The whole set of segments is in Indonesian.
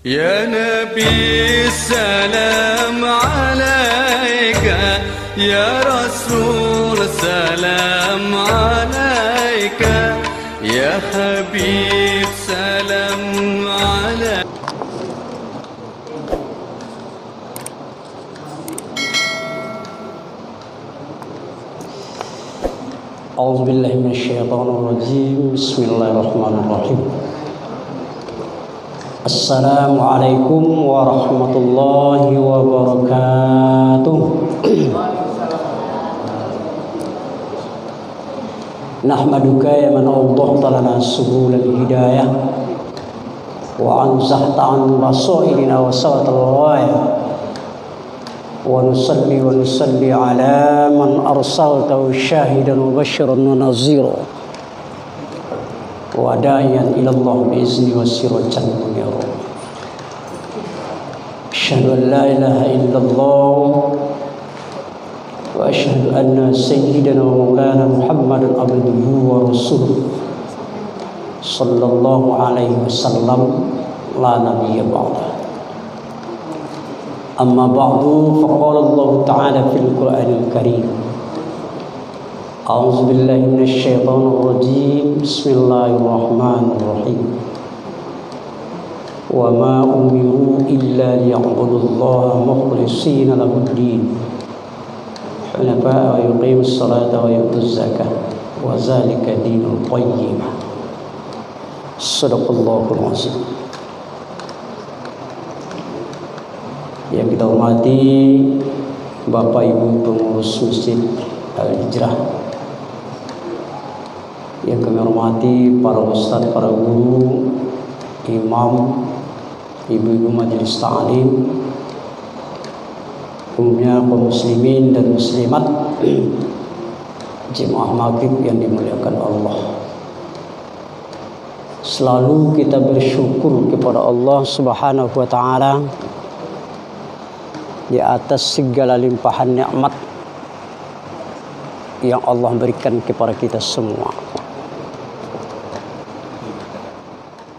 يا نبي السلام عليك، يا رسول سلام عليك، يا حبيب سلام عليك. أعوذ بالله من الشيطان الرجيم. بسم الله الرحمن الرحيم. السلام عليكم ورحمة الله وبركاته. نحمدك يا من أوضحت لنا سبل الهداية وأنزحت عن بصائرنا وسوت الغواية، ونصلي على من أرسلته شاهدا وبشرا ونذيرا وداعيا إلى الله بإذنه وسراجا منيرا. أشهد أن لا إله إلا الله وأشهد أن سيدنا ومولانا محمدا عبده ورسوله صلى الله عليه وسلم لا نبي بعده. أما بعد، فقال الله تعالى في القرآن الكريم: أعوذ بالله من الشيطان الرجيم. بسم الله الرحمن الرحيم. وما أمروا إلا ليعبدوا الله مخلصين له الدين حنفاء ويقيموا الصلاة ويؤتوا الزكاة وذلك دين القيمة. صدق الله العظيم. Yang kita hormati Bapak Ibu pengurus Masjid Al-Hijrah, yang kami hormati para ustadz, para guru, imam, ibu-ibu majelis ta'lim, umumnya kaum muslimin dan muslimat, jemaah maghrib yang dimuliakan Allah. Selalu kita bersyukur kepada Allah Subhanahu wa ta'ala di atas segala limpahan nikmat yang Allah berikan kepada kita semua.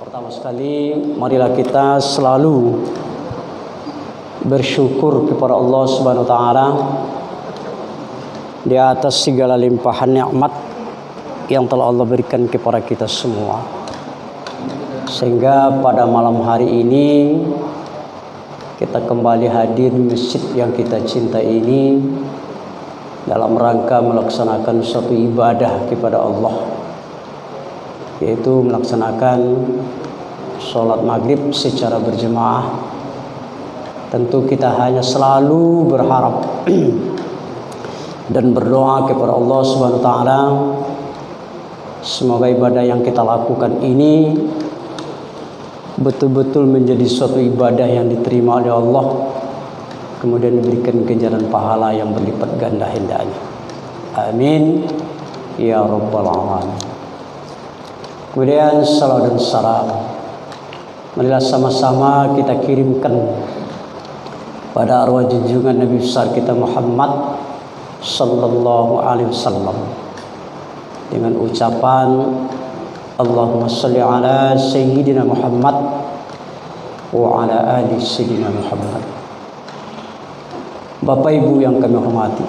Pertama sekali, marilah kita selalu bersyukur kepada Allah Subhanahu wa taala di atas segala limpahan nikmat yang telah Allah berikan kepada kita semua. Sehingga pada malam hari ini kita kembali hadir di masjid yang kita cintai ini dalam rangka melaksanakan suatu ibadah kepada Allah, yaitu melaksanakan sholat maghrib secara berjemaah. Tentu kita hanya selalu berharap dan berdoa kepada Allah Subhanahu wa taala, semoga ibadah yang kita lakukan ini betul-betul menjadi suatu ibadah yang diterima oleh Allah, kemudian diberikan ganjaran pahala yang berlipat ganda hendaknya. Amin ya rabbal alamin. Kemudian salam dan salam marilah sama-sama kita kirimkan pada arwah junjungan Nabi besar kita Muhammad sallallahu alaihi wasallam dengan ucapan Allahumma salli ala Sayyidina Muhammad wa ala ali Sayyidina Muhammad. Bapak Ibu yang kami hormati,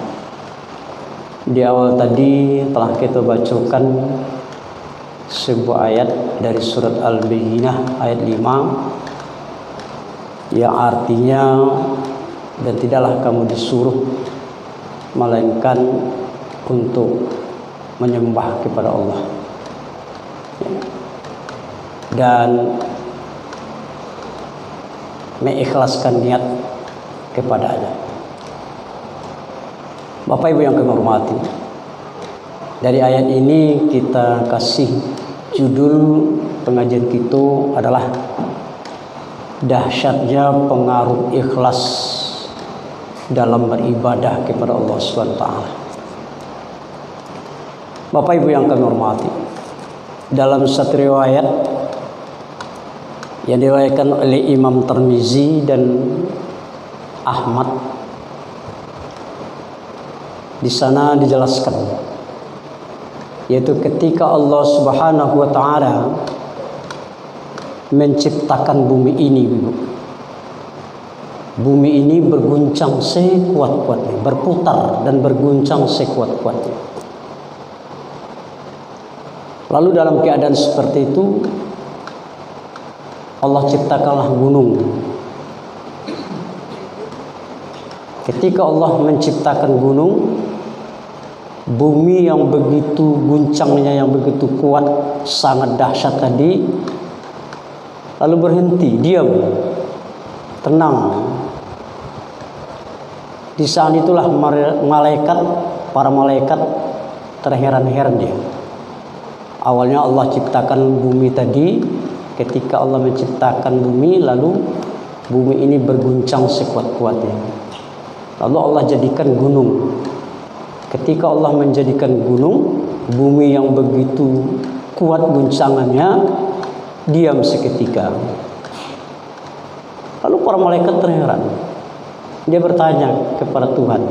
di awal tadi telah kita bacakan sebuah ayat dari surat Al-Bayyinah ayat 5 yang artinya, dan tidaklah kamu disuruh melainkan untuk menyembah kepada Allah dan mengikhlaskan niat kepadanya. Bapak Ibu yang kami hormati, dari ayat ini kita kasih judul pengajian kita adalah dahsyatnya pengaruh ikhlas dalam beribadah kepada Allah Subhanahu wa taala. Bapak Ibu yang kami hormati, dalam satu riwayat yang diriwayatkan oleh Imam Tirmizi dan Ahmad, di sana dijelaskan, yaitu ketika Allah Subhanahu wa taala menciptakan bumi ini, Ibu. Bumi ini berguncang sekuat-kuatnya, berputar dan berguncang sekuat-kuatnya. Lalu dalam keadaan seperti itu, Allah ciptakanlah gunung. Ketika Allah menciptakan gunung, bumi yang begitu guncangnya, yang begitu kuat, sangat dahsyat tadi, lalu berhenti, diam, tenang. Di saat itulah para malaikat terheran-heran dia. Awalnya Allah ciptakan bumi tadi, ketika Allah menciptakan bumi, lalu bumi ini berguncang sekuat-kuatnya. Lalu Allah jadikan gunung. Ketika Allah menjadikan gunung, bumi yang begitu kuat guncangannya diam seketika. Lalu para malaikat terheran. Dia bertanya kepada Tuhan,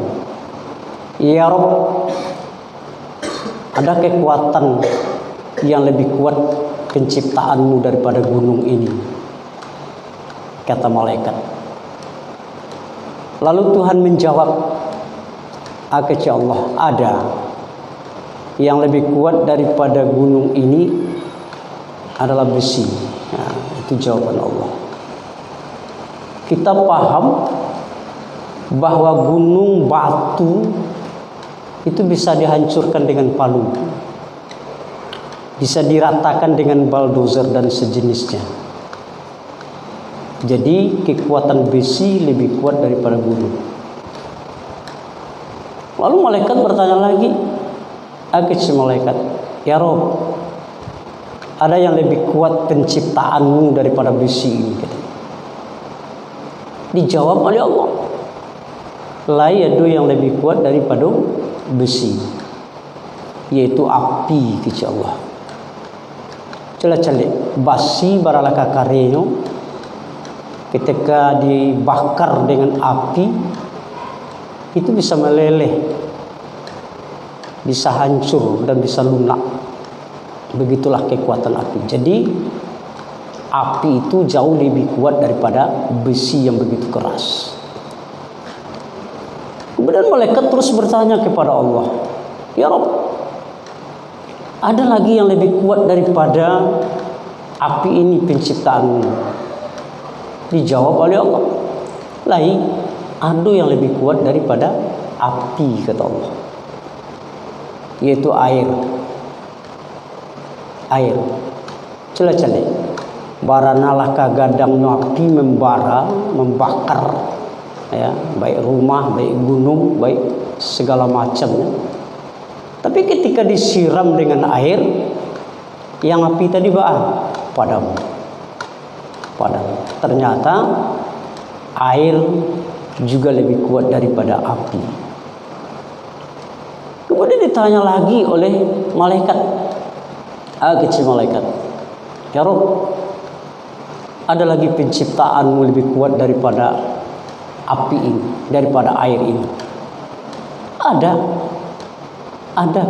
"Ya Rabb, ada kekuatan yang lebih kuat penciptaanmu daripada gunung ini?" Kata malaikat. Lalu Tuhan menjawab, "Ya Allah, ada yang lebih kuat daripada gunung ini adalah besi." Nah, itu jawaban Allah. Kita paham bahwa gunung batu itu bisa dihancurkan dengan palu, bisa diratakan dengan bulldozer dan sejenisnya. Jadi kekuatan besi lebih kuat daripada gunung. Lalu malaikat bertanya lagi, malaikat, "Ya Rob, ada yang lebih kuat penciptaanmu daripada besi ini?" Dijawab oleh Allah, "La yadu, yang lebih kuat daripada besi, yaitu api," kata Allah. Cela-cela basi baralaka kareno, ketika dibakar dengan api itu bisa meleleh, bisa hancur dan bisa lunak. Begitulah kekuatan api. Jadi api itu jauh lebih kuat daripada besi yang begitu keras. Kemudian malaikat terus bertanya kepada Allah, "Ya Rabb, ada lagi yang lebih kuat daripada api ini penciptaanmu?" Dijawab oleh Allah, "Lain, ada yang lebih kuat daripada api," kata Allah, yaitu air. Air. Cela-cela baranalah kagadang api membara, membakar, ya, baik rumah, baik gunung, baik segala macamnya. Tapi ketika disiram dengan air, yang api tadi padam. Ternyata air juga lebih kuat daripada api. Kemudian ditanya lagi oleh malaikat, malaikat, "Ya Rabb, ada lagi penciptaanmu lebih kuat daripada api ini, daripada air ini?" Ada,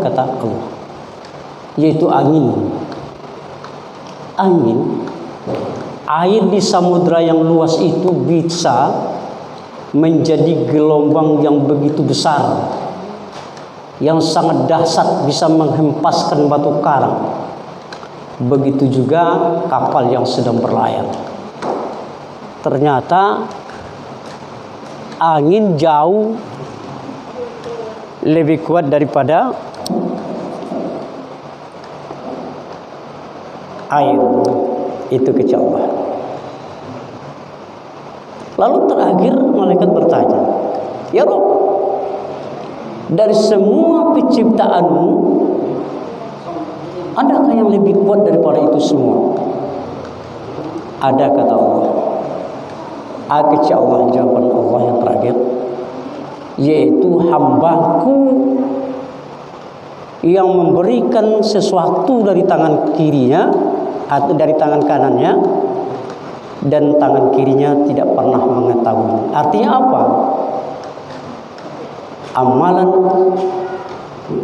kata Allah, yaitu angin. Air di samudra yang luas itu bisa menjadi gelombang yang begitu besar, yang sangat dahsyat, bisa menghempaskan batu karang. Begitu juga kapal yang sedang berlayar. Ternyata angin jauh lebih kuat daripada air. Itu kata Allah. Lalu terakhir malaikat bertanya, "Ya Rabb, dari semua penciptaanmu, adakah yang lebih kuat daripada itu semua?" Ada, kata Allah. Kata Allah, jawaban Allah yang terakhir, yaitu hambaku yang memberikan sesuatu dari tangan kirinya atau dari tangan kanannya, dan tangan kirinya tidak pernah mengetahui. Artinya apa? Amalan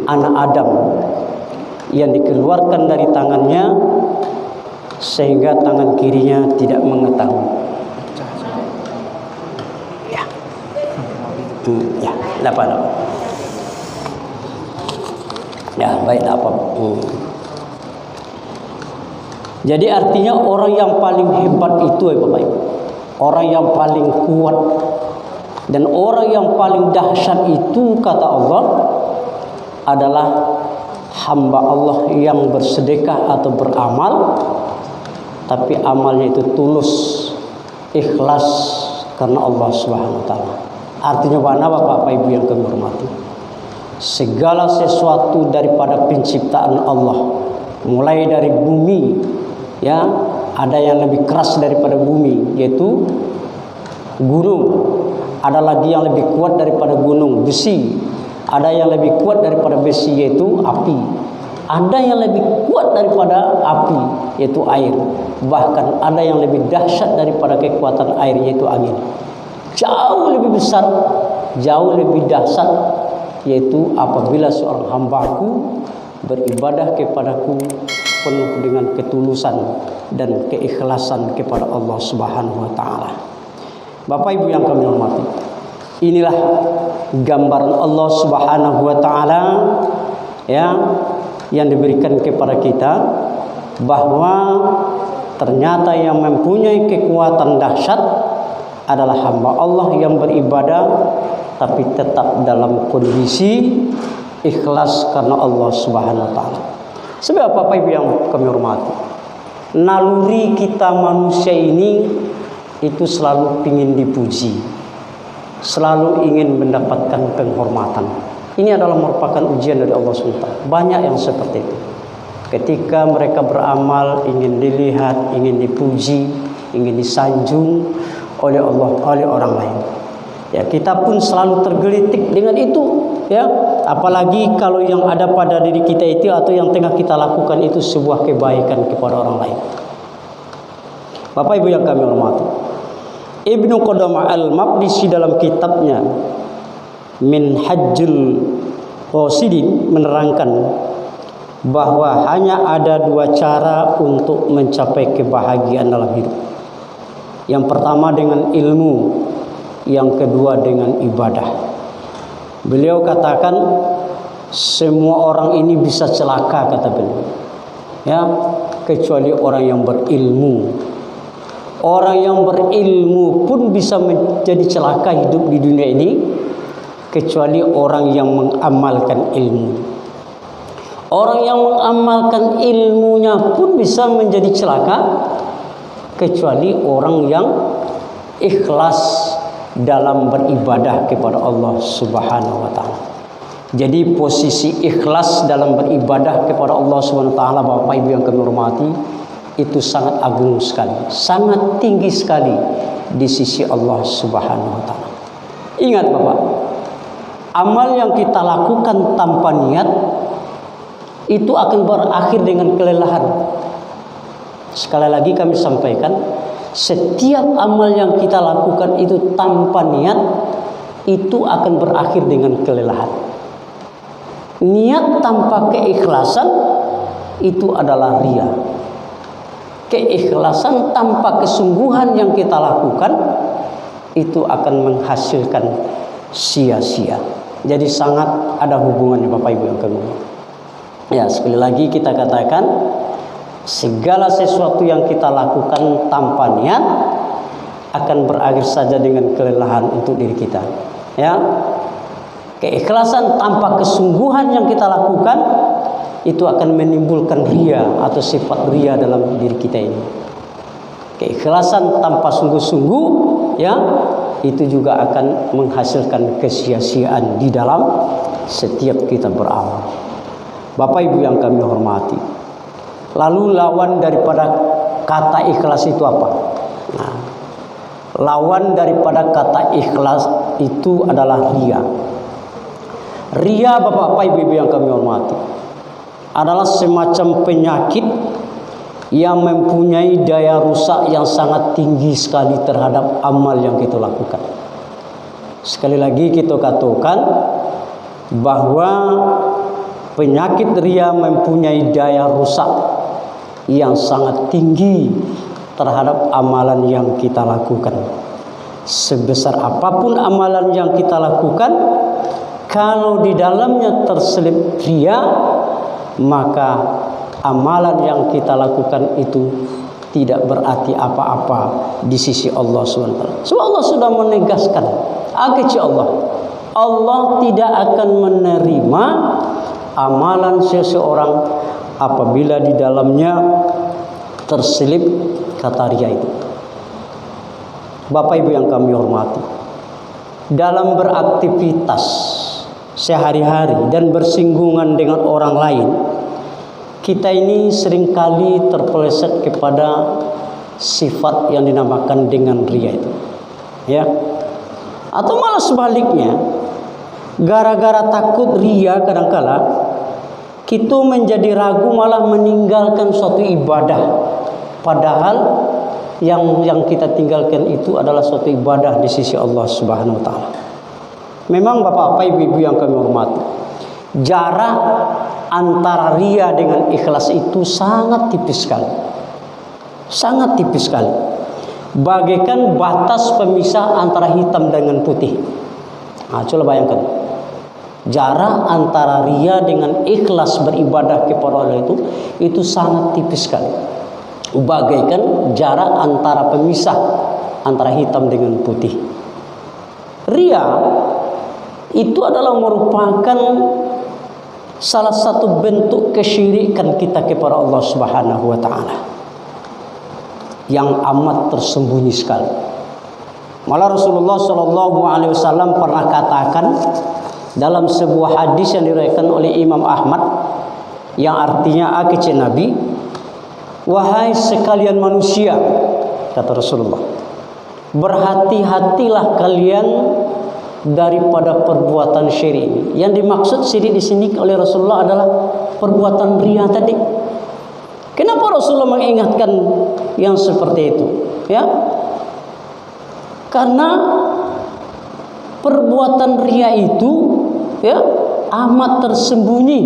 anak Adam yang dikeluarkan dari tangannya sehingga tangan kirinya tidak mengetahui. Ya, ya, tidak apa. Ya, baik, tidak apa. Jadi artinya orang yang paling hebat itu, Bapak Ibu, orang yang paling kuat dan orang yang paling dahsyat itu, kata Allah, adalah hamba Allah yang bersedekah atau beramal, tapi amalnya itu tulus, ikhlas karena Allah Subhanahu wa taala. Artinya mana Bapak Ibu yang kami hormati? Segala sesuatu daripada penciptaan Allah, mulai dari bumi, ya, ada yang lebih keras daripada bumi, yaitu gunung. Ada lagi yang lebih kuat daripada gunung, besi. Ada yang lebih kuat daripada besi, yaitu api. Ada yang lebih kuat daripada api, yaitu air. Bahkan ada yang lebih dahsyat daripada kekuatan air, yaitu angin. Jauh lebih besar, jauh lebih dahsyat, yaitu apabila seorang hambaku beribadah kepadaku penuh dengan ketulusan dan keikhlasan kepada Allah Subhanahu wa taala. Bapak Ibu yang kami hormati, inilah gambaran Allah Subhanahu wa taala, ya, yang diberikan kepada kita, bahwa ternyata yang mempunyai kekuatan dahsyat adalah hamba Allah yang beribadah tapi tetap dalam kondisi ikhlas karena Allah Subhanahu wa taala. Sebab Bapak Ibu yang kami hormati, naluri kita manusia ini itu selalu ingin dipuji, selalu ingin mendapatkan penghormatan. Ini adalah merupakan ujian dari Allah SWT. Banyak yang seperti itu. Ketika mereka beramal, ingin dilihat, ingin dipuji, ingin disanjung oleh Allah, oleh orang lain. Ya, kita pun selalu tergelitik dengan itu, ya. Apalagi kalau yang ada pada diri kita itu atau yang tengah kita lakukan itu sebuah kebaikan kepada orang lain. Bapak Ibu yang kami hormati, Ibnu Qudamah Al-Maqdisi dalam kitabnya Minhajul Qasidin menerangkan bahwa hanya ada dua cara untuk mencapai kebahagiaan dalam hidup. Yang pertama dengan ilmu, yang kedua dengan ibadah. Beliau katakan semua orang ini bisa celaka, kata beliau, ya, kecuali orang yang berilmu. Orang yang berilmu pun bisa menjadi celaka hidup di dunia ini, kecuali orang yang mengamalkan ilmu. Orang yang mengamalkan ilmunya pun bisa menjadi celaka, kecuali orang yang ikhlas dalam beribadah kepada Allah Subhanahu wa taala. Jadi posisi ikhlas dalam beribadah kepada Allah Subhanahu wa taala, Bapak Ibu yang kami hormati, itu sangat agung sekali, sangat tinggi sekali di sisi Allah Subhanahu wa taala. Ingat Bapak, amal yang kita lakukan tanpa niat itu akan berakhir dengan kelelahan. Sekali lagi kami sampaikan, setiap amal yang kita lakukan itu tanpa niat itu akan berakhir dengan kelelahan. Niat tanpa keikhlasan itu adalah riya. Keikhlasan tanpa kesungguhan yang kita lakukan itu akan menghasilkan sia-sia. Jadi sangat ada hubungannya Bapak Ibu yang kami. Ya, sekali lagi kita katakan, segala sesuatu yang kita lakukan tanpa niat akan berakhir saja dengan kelelahan untuk diri kita. Ya, keikhlasan tanpa kesungguhan yang kita lakukan itu akan menimbulkan riya atau sifat riya dalam diri kita ini. Keikhlasan tanpa sungguh-sungguh, ya, itu juga akan menghasilkan kesia-siaan di dalam setiap kita beramal. Bapak Ibu yang kami hormati, lalu lawan daripada kata ikhlas itu apa? Nah, lawan daripada kata ikhlas itu adalah riya. Riya, Bapak Ibu yang kami hormati, adalah semacam penyakit yang mempunyai daya rusak yang sangat tinggi sekali terhadap amal yang kita lakukan. Sekali lagi kita katakan bahwa penyakit riya mempunyai daya rusak yang sangat tinggi terhadap amalan yang kita lakukan. Sebesar apapun amalan yang kita lakukan, kalau di dalamnya terselip riya, maka amalan yang kita lakukan itu tidak berarti apa-apa di sisi Allah SWT. Sebab Allah sudah menegaskan, Allah tidak akan menerima amalan seseorang apabila di dalamnya terselip kata riya itu. Bapak Ibu yang kami hormati, dalam beraktivitas sehari-hari dan bersinggungan dengan orang lain, kita ini seringkali terpeleset kepada sifat yang dinamakan dengan riya itu, ya. Atau malah sebaliknya, gara-gara takut riya kadangkala kita menjadi ragu malah meninggalkan suatu ibadah, padahal yang kita tinggalkan itu adalah suatu ibadah di sisi Allah Subhanahu wa taala. Memang Bapak-bapak, Ibu-ibu yang kami hormati, jarak antara riya dengan ikhlas itu sangat tipis sekali. Sangat tipis sekali. Bagaikan batas pemisah antara hitam dengan putih. Nah, coba bayangkan. Jarak antara riya dengan ikhlas beribadah kepada Allah itu sangat tipis sekali. Bagaikan jarak antara pemisah antara hitam dengan putih. Riya itu adalah merupakan salah satu bentuk kesyirikan kita kepada Allah Subhanahu wa taala yang amat tersembunyi sekali. Malah Rasulullah sallallahu alaihi wasallam pernah katakan dalam sebuah hadis yang diriwayatkan oleh Imam Ahmad, yang artinya kece Nabi, wahai sekalian manusia, kata Rasulullah, berhati-hatilah kalian daripada perbuatan syirik. Yang dimaksud syirik di sini oleh Rasulullah adalah perbuatan riya tadi. Kenapa Rasulullah mengingatkan yang seperti itu? Ya, karena perbuatan riya itu, ya, amat tersembunyi,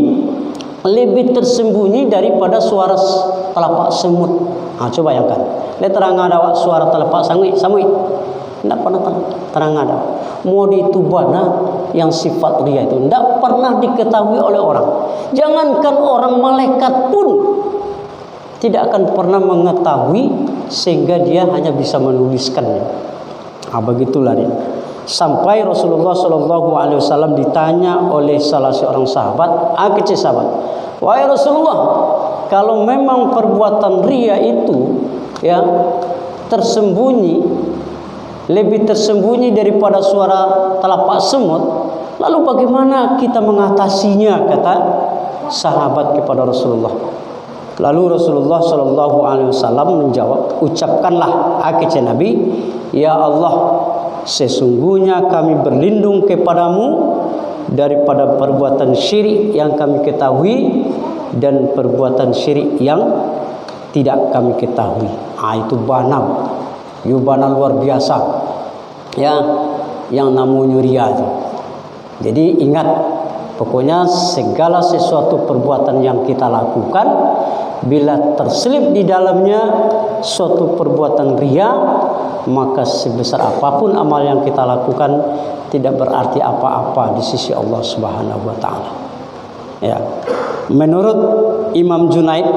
lebih tersembunyi daripada suara telapak semut. Nah, coba bayangkan, lihat terang ada suara telapak samui, tidak pernah terang ada. Mau itu bana yang sifat riya itu tidak pernah diketahui oleh orang. Jangankan orang, malaikat pun tidak akan pernah mengetahui, sehingga dia hanya bisa menuliskannya. Nah, begitulah dia. Sampai Rasulullah Shallallahu Alaihi Wasallam ditanya oleh salah seorang sahabat, kecil sahabat, wahai Rasulullah, kalau memang perbuatan riya itu, ya, tersembunyi, lebih tersembunyi daripada suara telapak semut, lalu bagaimana kita mengatasinya? Kata sahabat kepada Rasulullah. Lalu Rasulullah Shallallahu Alaihi Wasallam menjawab, ucapkanlah kece Nabi, ya Allah, sesungguhnya kami berlindung kepadamu daripada perbuatan syirik yang kami ketahui dan perbuatan syirik yang tidak kami ketahui. Itu banal, banal luar biasa, ya, yang namanya riya itu. Jadi ingat, pokoknya segala sesuatu perbuatan yang kita lakukan, bila terselip di dalamnya suatu perbuatan riya, maka sebesar apapun amal yang kita lakukan tidak berarti apa-apa di sisi Allah Subhanahu wa taala. Ya. Menurut Imam Junaid,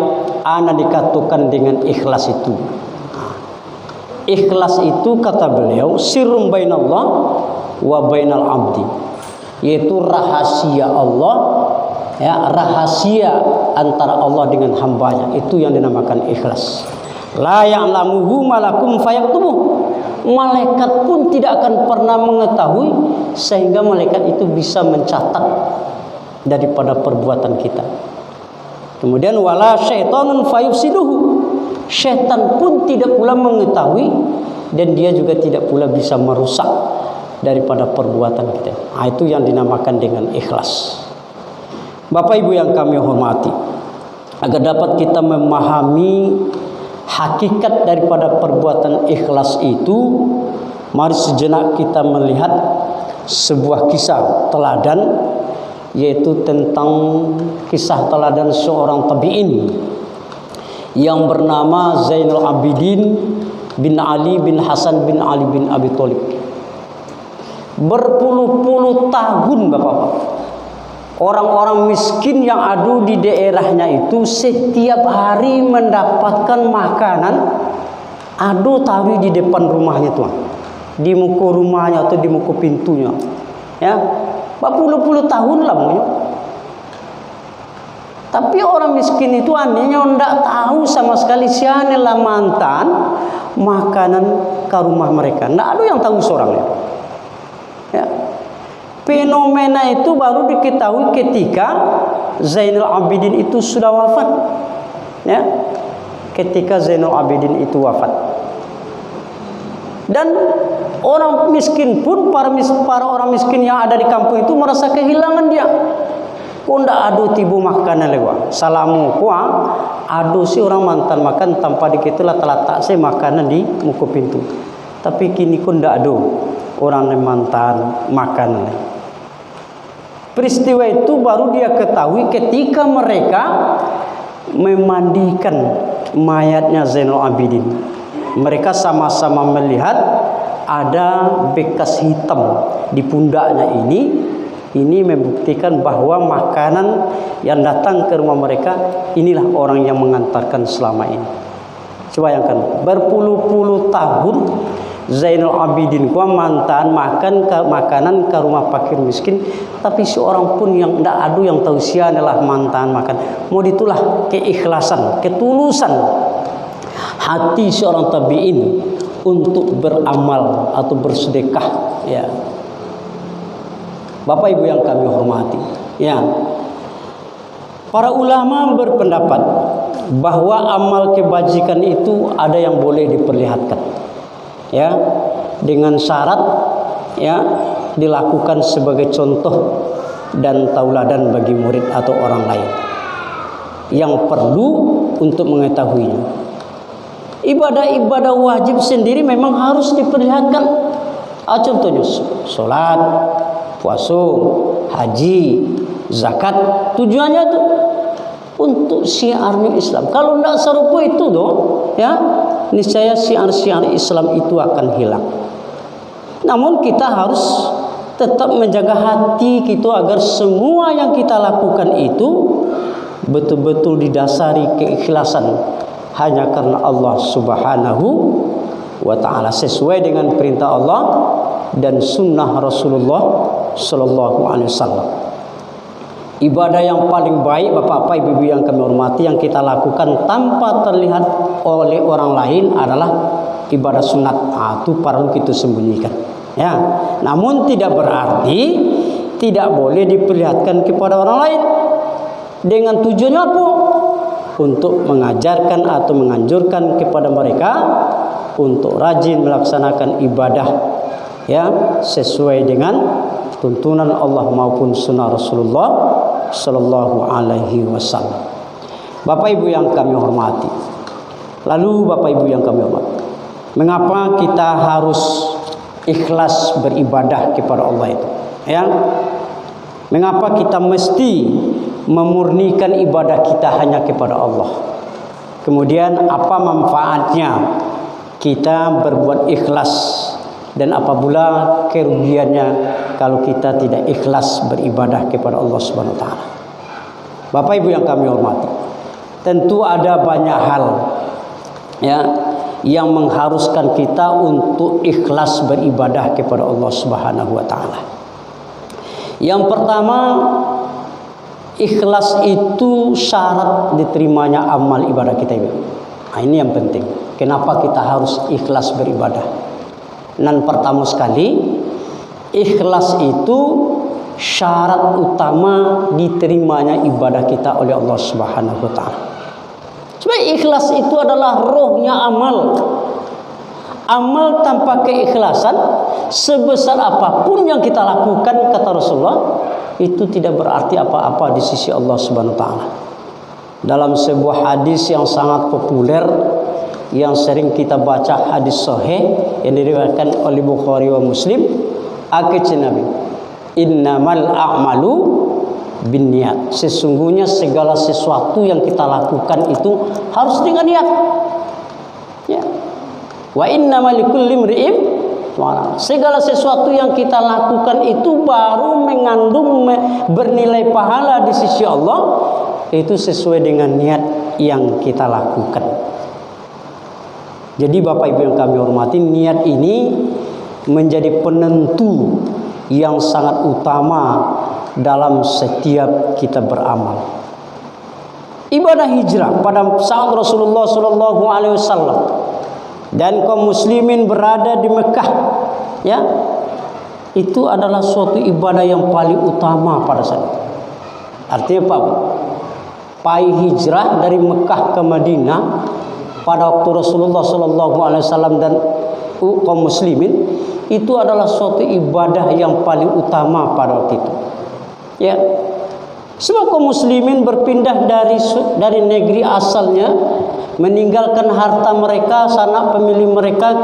ana dikatakan dengan ikhlas itu. Ikhlas itu, kata beliau, sirrum bainallah wa bainal abdi, yaitu rahasia Allah, ya, rahasia antara Allah dengan hambanya, itu yang dinamakan ikhlas. La ya'lamuhu malakum fayaktubuh. Malaikat pun tidak akan pernah mengetahui, sehingga malaikat itu bisa mencatat daripada perbuatan kita. Kemudian wala syaitanun fayufsiduhu. Syaitan pun tidak pula mengetahui, dan dia juga tidak pula bisa merusak daripada perbuatan kita. Itu yang dinamakan dengan ikhlas. Bapak Ibu yang kami hormati, agar dapat kita memahami hakikat daripada perbuatan ikhlas itu, mari sejenak kita melihat sebuah kisah teladan, yaitu tentang kisah teladan seorang tabi'in yang bernama Zainul Abidin bin Ali bin Hasan bin Ali bin Abi Thalib. Berpuluh-puluh tahun Bapak-bapak, orang-orang miskin yang ada di daerahnya itu setiap hari mendapatkan makanan, ada taruh di depan rumahnya tuan, di muka rumahnya atau di muka pintunya, ya, berpuluh-puluh tahun lamanya. Tapi orang miskin itu anehnya tidak tahu sama sekali siapa mantan makanan ke rumah mereka. Tidak ada yang tahu seorang itu. Ya. Fenomena itu baru diketahui ketika Zainul Abidin itu sudah wafat. Ya. Ketika Zainul Abidin itu wafat. Dan orang miskin pun, para orang miskin yang ada di kampung itu merasa kehilangan dia. Kok ndak ada tibu makanan lewat. Salamu kuah, ada si orang mantan makan tanpa dikitulah terletak si makanan di muka pintu. Tapi kini kok ndak ada orang yang mantan makanan. Peristiwa itu baru dia ketahui ketika mereka memandikan mayatnya Zainul Abidin. Mereka sama-sama melihat ada bekas hitam di pundaknya ini. Ini membuktikan bahwa makanan yang datang ke rumah mereka inilah orang yang mengantarkan selama ini. Coba bayangkan, berpuluh-puluh tahun Zainul Abidin mantan makan makanan ke rumah fakir miskin, tapi seorang pun yang tidak ada yang tahu siapa adalah mantan makan. Mau itulah keikhlasan, ketulusan hati seorang tabi'in untuk beramal atau bersedekah, ya. Bapak Ibu yang kami hormati, ya. Para ulama berpendapat bahwa amal kebajikan itu ada yang boleh diperlihatkan, ya, dengan syarat, ya, dilakukan sebagai contoh dan tauladan bagi murid atau orang lain yang perlu untuk mengetahuinya. Ibadah-ibadah wajib sendiri memang harus diperlihatkan. Contohnya sholat, puasa, haji, zakat, tujuannya itu untuk syiarnya Islam. Kalau tidak serupa itu ya, niscaya syiar-syiar Islam itu akan hilang. Namun kita harus tetap menjaga hati kita agar semua yang kita lakukan itu betul-betul didasari keikhlasan hanya karena Allah Subhanahu wa ta'ala, sesuai dengan perintah Allah dan sunnah Rasulullah Sallallahu Alaihi Wasallam. Ibadah yang paling baik Bapak-bapak Ibu-ibu yang kami hormati yang kita lakukan tanpa terlihat oleh orang lain adalah ibadah sunat. Itu perlu kita sembunyikan, ya. Namun tidak berarti tidak boleh diperlihatkan kepada orang lain. Dengan tujuannya apa? Untuk mengajarkan atau menganjurkan kepada mereka untuk rajin melaksanakan ibadah, ya, sesuai dengan tuntunan Allah maupun sunnah Rasulullah Sallallahu Alaihi Wasallam. Bapak Ibu yang kami hormati, lalu Bapak Ibu yang kami hormati, mengapa kita harus ikhlas beribadah kepada Allah itu, ya? Mengapa kita mesti memurnikan ibadah kita hanya kepada Allah? Kemudian apa manfaatnya kita berbuat ikhlas, dan apa pula kerugiannya kalau kita tidak ikhlas beribadah kepada Allah Subhanahu wa taala? Bapak Ibu yang kami hormati, tentu ada banyak hal, ya, yang mengharuskan kita untuk ikhlas beribadah kepada Allah Subhanahu wa taala. Yang pertama, ikhlas itu syarat diterimanya amal ibadah kita ini. Ini yang penting. Kenapa kita harus ikhlas beribadah? Dan pertama sekali, ikhlas itu syarat utama diterimanya ibadah kita oleh Allah Subhanahu wa taala. Sebab ikhlas itu adalah rohnya amal. Amal tanpa keikhlasan, sebesar apapun yang kita lakukan, kata Rasulullah, itu tidak berarti apa-apa di sisi Allah Subhanahu wa taala. Dalam sebuah hadis yang sangat populer yang sering kita baca, hadis sahih yang diriwayatkan oleh Bukhari wa Muslim, akece Nabi, innamal a'malu binniat. Sesungguhnya segala sesuatu yang kita lakukan itu harus dengan niat. Ya. Wa innamal likulli imri'in ma nawa. Segala sesuatu yang kita lakukan itu baru mengandung bernilai pahala di sisi Allah itu sesuai dengan niat yang kita lakukan. Jadi Bapak Ibu yang kami hormati, niat ini menjadi penentu yang sangat utama dalam setiap kita beramal. Ibadah hijrah pada saat Rasulullah SAW dan kaum muslimin berada di Mekah, ya, itu adalah suatu ibadah yang paling utama pada saat itu. Artinya apa? Pai hijrah dari Mekah ke Madinah pada waktu Rasulullah SAW dan kaum muslimin itu adalah suatu ibadah yang paling utama pada waktu itu. Ya, semua kaum muslimin berpindah dari negeri asalnya, meninggalkan harta mereka, sanak pemilih mereka,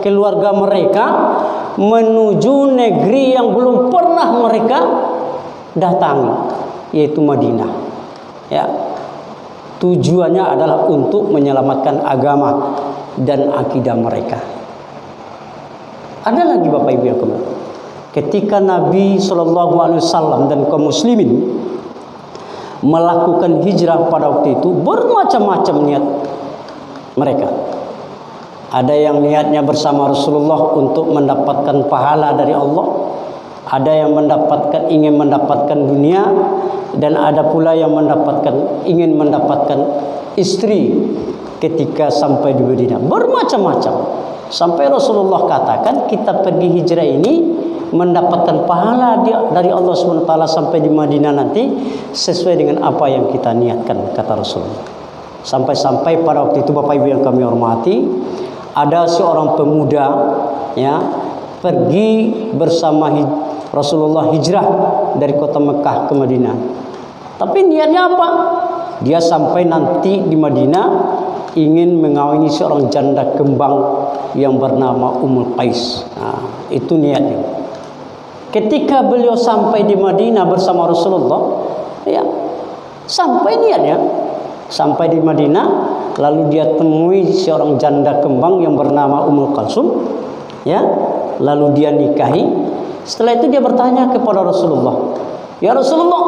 keluarga mereka, menuju negeri yang belum pernah mereka datangi, yaitu Madinah. Ya, tujuannya adalah untuk menyelamatkan agama dan akidah mereka. Ada lagi Bapak Ibu yang kemarin, ketika Nabi SAW dan kaum muslimin melakukan hijrah pada waktu itu, bermacam-macam niat mereka. Ada yang niatnya bersama Rasulullah untuk mendapatkan pahala dari Allah, ada yang ingin mendapatkan dunia, dan ada pula yang ingin mendapatkan istri ketika sampai di Madinah. Bermacam-macam. Sampai Rasulullah katakan kita pergi hijrah ini mendapatkan pahala dari Allah SWT sampai di Madinah nanti sesuai dengan apa yang kita niatkan, kata Rasulullah. Sampai-sampai pada waktu itu Bapak Ibu yang kami hormati, ada seorang pemuda, ya, pergi bersama Rasulullah hijrah dari kota Mekah ke Madinah. Tapi niatnya apa? Dia sampai nanti di Madinah ingin mengawini seorang janda kembang yang bernama Ummul Qais. Nah, itu niatnya. Ketika beliau sampai di Madinah bersama Rasulullah, ya, sampai niatnya, sampai di Madinah, lalu dia temui seorang janda kembang yang bernama Ummul Kalsum, ya, lalu dia nikahi. Setelah itu dia bertanya kepada Rasulullah, ya Rasulullah,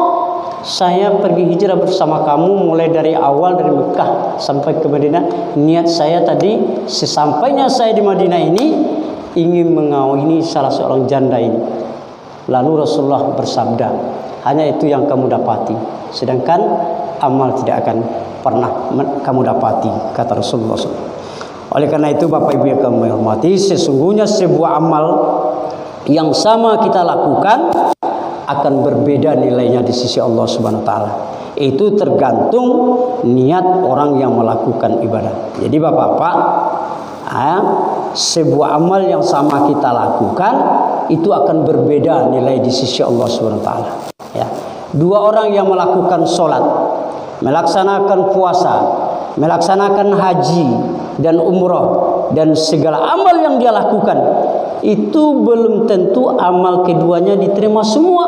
saya pergi hijrah bersama kamu mulai dari awal dari Mekah sampai ke Madinah. Niat saya tadi sesampainya saya di Madinah ini ingin mengawini salah seorang janda ini. Lalu Rasulullah bersabda, hanya itu yang kamu dapati, sedangkan amal tidak akan pernah kamu dapati, kata Rasulullah SAW. Oleh karena itu Bapak Ibu yang kami hormati, sesungguhnya sebuah amal yang sama kita lakukan akan berbeda nilainya di sisi Allah Subhanahu wa taala. Itu tergantung niat orang yang melakukan ibadah. Jadi Bapak-bapak, sebuah amal yang sama kita lakukan itu akan berbeda nilai di sisi Allah Subhanahu wa taala. Ya. Dua orang yang melakukan sholat, melaksanakan puasa, melaksanakan haji dan umrah dan segala amal yang dia lakukan, itu belum tentu amal keduanya diterima semua.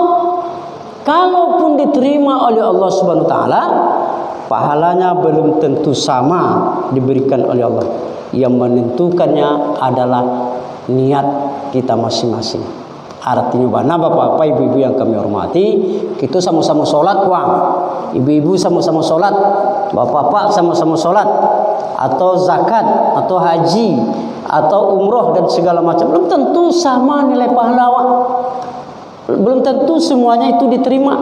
Kalaupun diterima oleh Allah Subhanahu wa taala, pahalanya belum tentu sama diberikan oleh Allah. Yang menentukannya adalah niat kita masing-masing. Artinya mana Bapak-bapak, Ibu-ibu yang kami hormati, kita sama-sama sholat, wah, ibu-ibu sama-sama sholat, bapak-bapak sama-sama sholat, atau zakat, atau haji, atau umroh dan segala macam, belum tentu sama nilai pahala. Belum tentu semuanya itu diterima.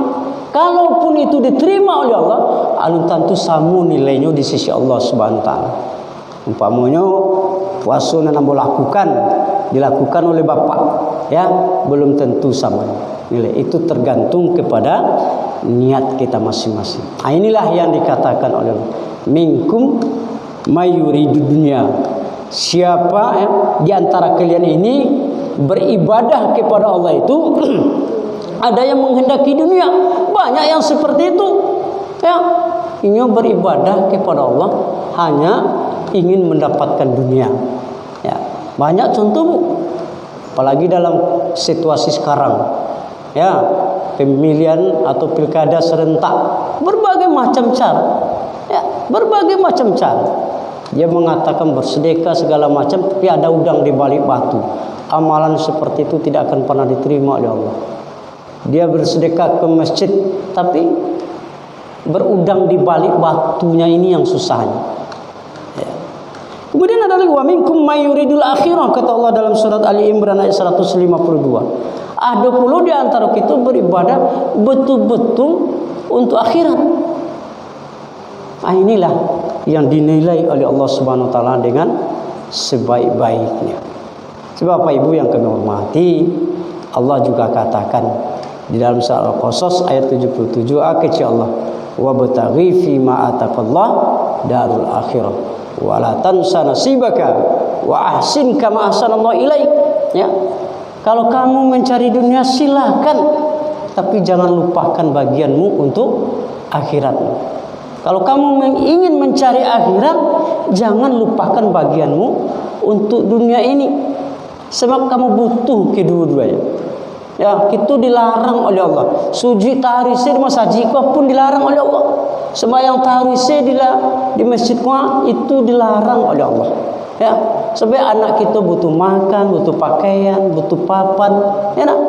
Kalaupun itu diterima oleh Allah, belum tentu sama nilainya di sisi Allah Subhanahu wa taala. Umpamanya puasa yang dilakukan oleh bapak, ya, belum tentu sama nilai. Itu tergantung kepada niat kita masing-masing. Nah, inilah yang dikatakan oleh minkum mayuridu dunya. Siapa di antara kalian ini beribadah kepada Allah itu ada yang menghendaki dunia. Banyak yang seperti itu, ya, ingin beribadah kepada Allah hanya ingin mendapatkan dunia, ya. Banyak contoh, apalagi dalam situasi sekarang, ya, pemilihan atau pilkada serentak, berbagai macam cara, ya, berbagai macam cara. Dia mengatakan bersedekah segala macam, tapi ada udang di balik batu. Amalan seperti itu tidak akan pernah diterima oleh Allah. Dia bersedekah ke masjid, tapi berudang di balik batunya, ini yang susahnya. Ya. Kemudian ada lagi, wa minkum may yuridul akhirah, kata Allah dalam surat Ali Imran ayat 152. Ada pula di antara kita beribadah betul-betul untuk akhirat. Inilah yang dinilai oleh Allah Subhanahu wa taala dengan sebaik-baiknya. Sebab Bapak Ibu yang kami hormati, Allah juga katakan di dalam surah Al-Qasas ayat 77, kata Allah, wa bataghi fi ma ataqallah darul akhirah wa la tansa nasibaka wa ahsin kama ahsanallahu ilaik. Ya. Kalau kamu mencari dunia silakan, tapi jangan lupakan bagianmu untuk akhirat. Kalau kamu ingin mencari akhirat, jangan lupakan bagianmu untuk dunia ini. Sebab kamu butuh kedua-duanya. Ya, itu dilarang oleh Allah. Sujud tahrisi di masjid pun dilarang oleh Allah. Sembahyang tahrisi di masjid itu dilarang oleh Allah. Ya, sebab anak kita butuh makan, butuh pakaian, butuh papan, ya nak?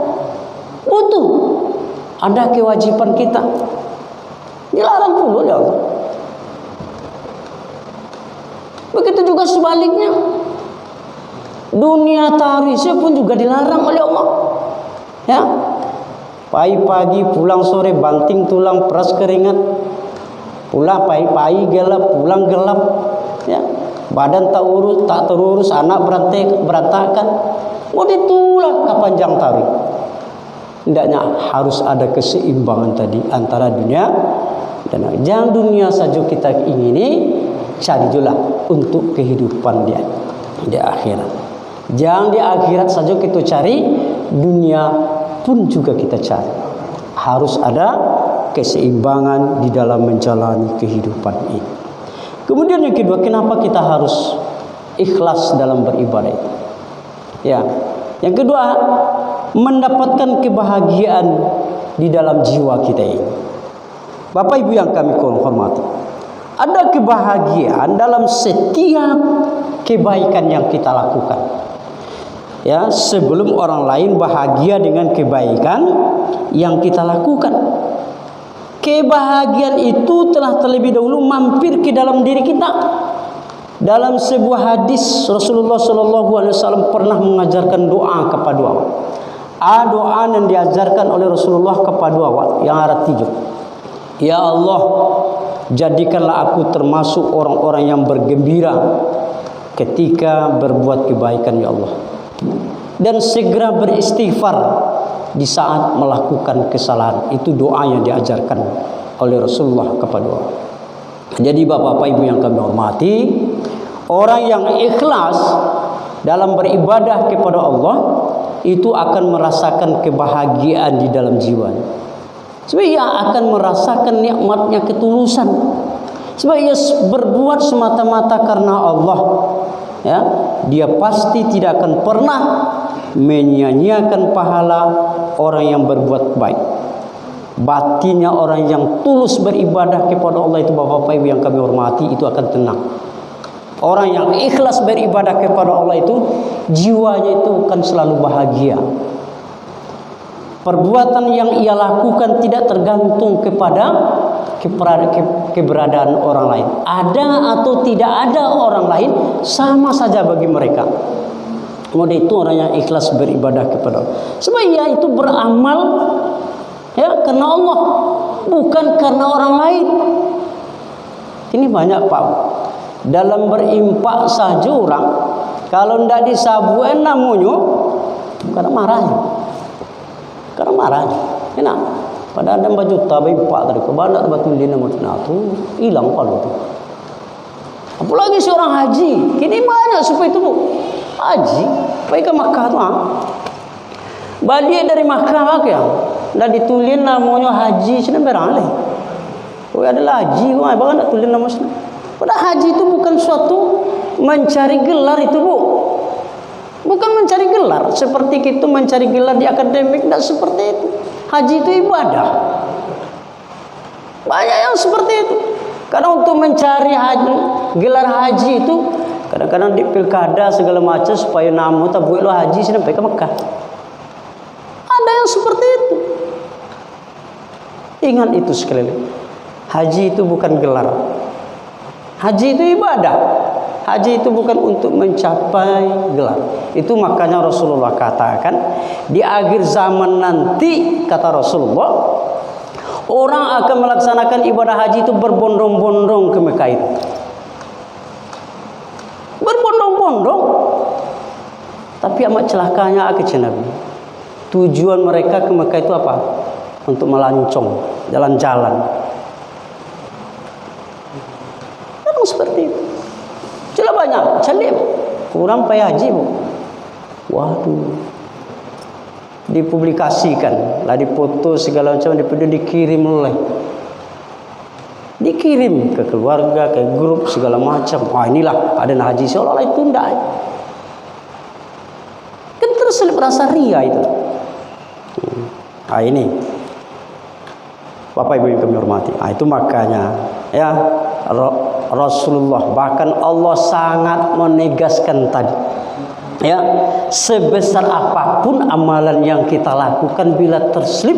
Butuh. Ada kewajiban kita. Dilarang pula oleh Allah. Begitu juga sebaliknya. Dunia tahrisi pun juga dilarang oleh Allah. Ya. Pagi-pagi pulang sore banting tulang peras keringat. Pulang pagi gelap, pulang gelap. Ya. Badan tak terurus, anak berantakan. Mau ditulah kepanjang tarik. Hendaknya harus ada keseimbangan tadi antara dunia dan jangan dunia saja kita ingini, cari juga untuk kehidupan dia di akhirat. Jangan di akhirat saja kita cari, dunia pun juga kita cari. Harus ada keseimbangan di dalam menjalani kehidupan ini. Kemudian yang kedua, kenapa kita harus ikhlas dalam beribadah itu? Ya, yang kedua, mendapatkan kebahagiaan di dalam jiwa kita ini. Bapak Ibu yang kami hormati, ada kebahagiaan dalam setiap kebaikan yang kita lakukan. Ya, sebelum orang lain bahagia dengan kebaikan yang kita lakukan. Kebahagiaan itu telah terlebih dahulu mampir ke dalam diri kita. Dalam sebuah hadis Rasulullah SAW pernah mengajarkan doa kepada awak. Doa yang diajarkan oleh Rasulullah kepada awak yang ada 3. Ya Allah, jadikanlah aku termasuk orang-orang yang bergembira ketika berbuat kebaikan, ya Allah. Dan segera beristighfar di saat melakukan kesalahan. Itu doa yang diajarkan oleh Rasulullah kepada Allah. Jadi Bapak Ibu yang kami hormati, orang yang ikhlas dalam beribadah kepada Allah itu akan merasakan kebahagiaan di dalam jiwanya. Sebab ia akan merasakan nikmatnya ketulusan. Sebab ia berbuat semata-mata karena Allah. Ya, dia pasti tidak akan pernah menyia-nyiakan pahala orang yang berbuat baik. Batinnya orang yang tulus beribadah kepada Allah itu, Bapak Ibu yang kami hormati, itu akan tenang. Orang yang ikhlas beribadah kepada Allah itu, jiwanya itu akan selalu bahagia. Perbuatan yang ia lakukan tidak tergantung kepada keberadaan orang lain. Ada atau tidak ada orang lain, sama saja bagi mereka. Kemudian itu orang yang ikhlas beribadah kepada Allah. Sebab ia itu beramal ya karena Allah, bukan karena orang lain. Ini banyak Pak. Dalam berimpak saja orang, kalau tidak disabuin namanya, karena marahnya. Karena marahnya. Kenapa? Pada ada baju tabai pak tadi kebandak batu lina mutna tu hilang kalau tu. Apalagi seorang haji, kini banyak supaya itu haji, pergi ke Makkah tu balik dari Makkah ya, dah ditulis namanya haji senang beralih. Oh adalah haji, wah bagaimana nak tulis nama senang? Padahal haji itu bukan suatu mencari gelar itu bu. Bukan mencari gelar seperti kita mencari gelar di akademik, tidak seperti itu. Haji itu ibadah. Banyak yang seperti itu. Karena untuk mencari haji, gelar haji itu kadang-kadang di pilkada segala macam supaya namu tak buat lo haji sampai ke Mekah. Ada yang seperti itu. Ingat itu sekali lagi. Haji itu bukan gelar. Haji itu ibadah. Haji itu bukan untuk mencapai gelar. Itu makanya Rasulullah katakan di akhir zaman nanti, kata Rasulullah, orang akan melaksanakan ibadah haji itu berbondong-bondong ke Mekah itu. Berbondong-bondong. Tapi amat celakanya akhirnya Nabi. Tujuan mereka ke Mekah itu apa? Untuk melancong, jalan-jalan. Memang seperti itu. Celah banyak, calik kurang payah haji bu. Waduh, dipublikasikan, lah dipoto segala macam, dikirim oleh, dikirim ke keluarga, ke grup segala macam. Wah inilah ada haji seolah-olah itu tidak. Kan terselip rasa ria itu. Ini Bapak Ibu yang kami hormati. Itu makanya ya Rasulullah, bahkan Allah sangat menegaskan tadi, ya, sebesar apapun amalan yang kita lakukan bila terselip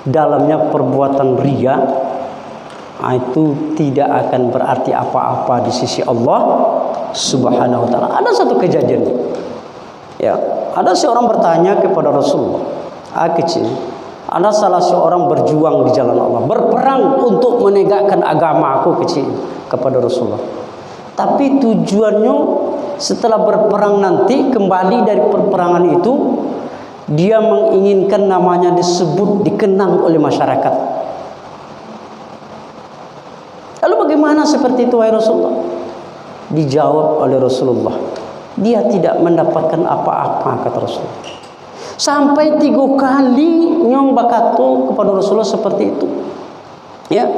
dalamnya perbuatan riya, itu tidak akan berarti apa-apa di sisi Allah Subhanahu wa taala. Ada satu kejadian, ya, ada seorang bertanya kepada Rasulullah, kecil, ada salah seorang berjuang di jalan Allah, berperang untuk menegakkan agama aku kecil kepada Rasulullah. Tapi tujuannya setelah berperang nanti, kembali dari perperangan itu, dia menginginkan namanya disebut, dikenang oleh masyarakat. Lalu bagaimana seperti itu wahai Rasulullah? Dijawab oleh Rasulullah, dia tidak mendapatkan apa-apa, kata Rasulullah. Sampai 3 kali nyong bakatu kepada Rasulullah seperti itu. Ya.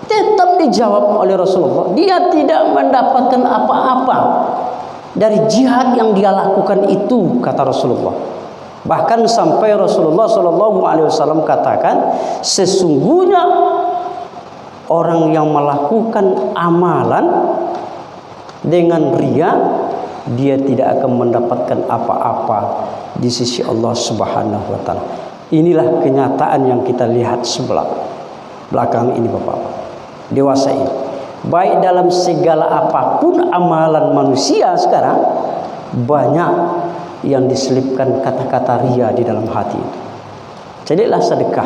Tetap dijawab oleh Rasulullah, dia tidak mendapatkan apa-apa dari jihad yang dia lakukan itu, kata Rasulullah. Bahkan sampai Rasulullah SAW katakan, sesungguhnya orang yang melakukan amalan dengan riya, dia tidak akan mendapatkan apa-apa di sisi Allah Subhanahu wa taala. Inilah kenyataan yang kita lihat sebelah belakang ini, Bapak-bapak. Dewasa ini, baik dalam segala apapun amalan manusia sekarang, banyak yang diselipkan kata-kata ria di dalam hati. Jadilah sedekah,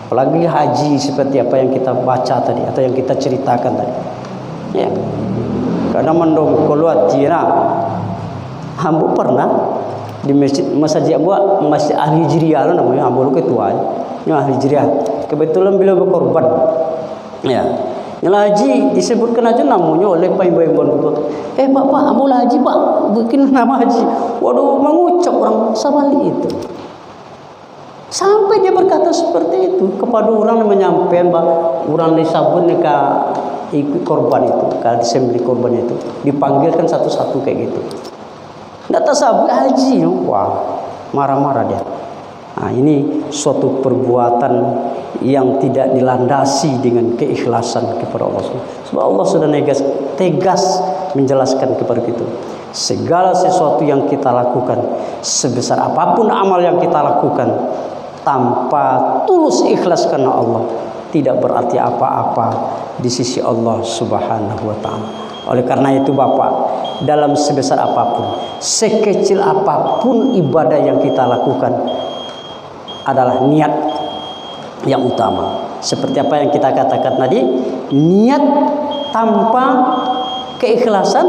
apalagi haji seperti apa yang kita baca tadi atau yang kita ceritakan tadi. Ya, karena mendong keluar tira, hambu pernah di masjid buat masjid ahli Hijriah namanya, hambu ketua, yang ahli Hijriah. Kebetulan beliau berkorban. Ya, yang haji disebutkan aja namanya oleh Pak Ibu. Bapak, amu haji Pak, bikin nama haji. Waduh, mengucap orang sabali itu. Sampai dia berkata seperti itu kepada orang yang menyampaikan bahwa orang disabun ke ikut korban itu, kalau disembelih korban itu, dipanggilkan satu-satu kayak gitu. Nggak tasabut haji, wah, marah-marah dia. Nah, ini suatu perbuatan yang tidak dilandasi dengan keikhlasan kepada Allah. Sebab Allah sudah tegas menjelaskan kepada kita, segala sesuatu yang kita lakukan, sebesar apapun amal yang kita lakukan, tanpa tulus ikhlas karena Allah, tidak berarti apa-apa di sisi Allah Subhanahu wa taala. Oleh karena itu Bapak, dalam sebesar apapun, sekecil apapun ibadah yang kita lakukan, adalah niat yang utama. Seperti apa yang kita katakan tadi, niat tanpa keikhlasan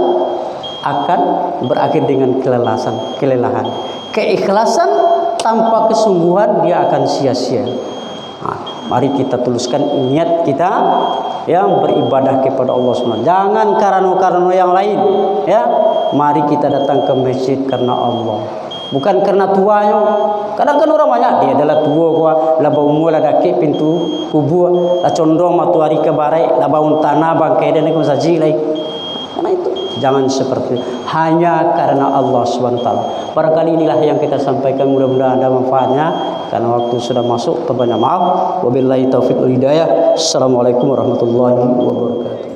akan berakhir dengan kelelahan. Keikhlasan tanpa kesungguhan dia akan sia-sia. Nah, mari kita tuluskan niat kita yang beribadah kepada Allah SWT. Jangan karena yang lain, ya. Mari kita datang ke masjid karena Allah, bukan karena tuanya. Kadang kan orang banyak, dia adalah tua gua, lah bau mula daki pintu kubur, lah condong matuari ke barai, lah bau tanah bangkai dan ikut saji lagi. Karena itu jangan seperti itu. Hanya karena Allah SWT. Barangkali inilah yang kita sampaikan, mudah-mudahan ada manfaatnya. Karena waktu sudah masuk, perbanyak maaf. Wabillahi taufiq wal hidayah. Assalamualaikum warahmatullahi wabarakatuh.